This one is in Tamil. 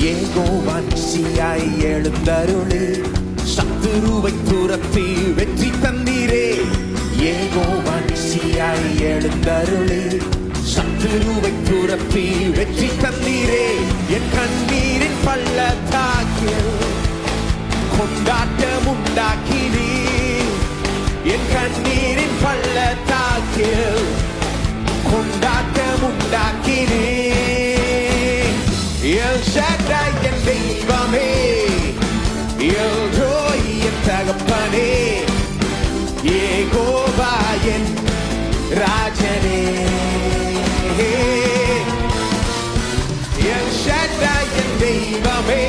யெகோவா நிசியாய் எழுந்தருளி சத்துருவை துரத்தி வெற்றி தந்தீரே. யெகோவா நிசியாய் எழுந்தருளி சத்துருவை துரத்தி வெற்றி தந்தீரே. என் கண்ணீரின் பள்ளத்தாக்கில் கொண்டாட்டம் உண்டாக்கினீர். என் கண்ணீரின் பள்ளத்தாக்கில் கொண்டாட்டம் உண்டாக்கினீர். எல் ஷடாய் என் தெய்வமே, எல் ரோய் என் தகப்பனே, யெகோவா என் ராஜனே. எல் ஷடாய் என் தெய்வமே,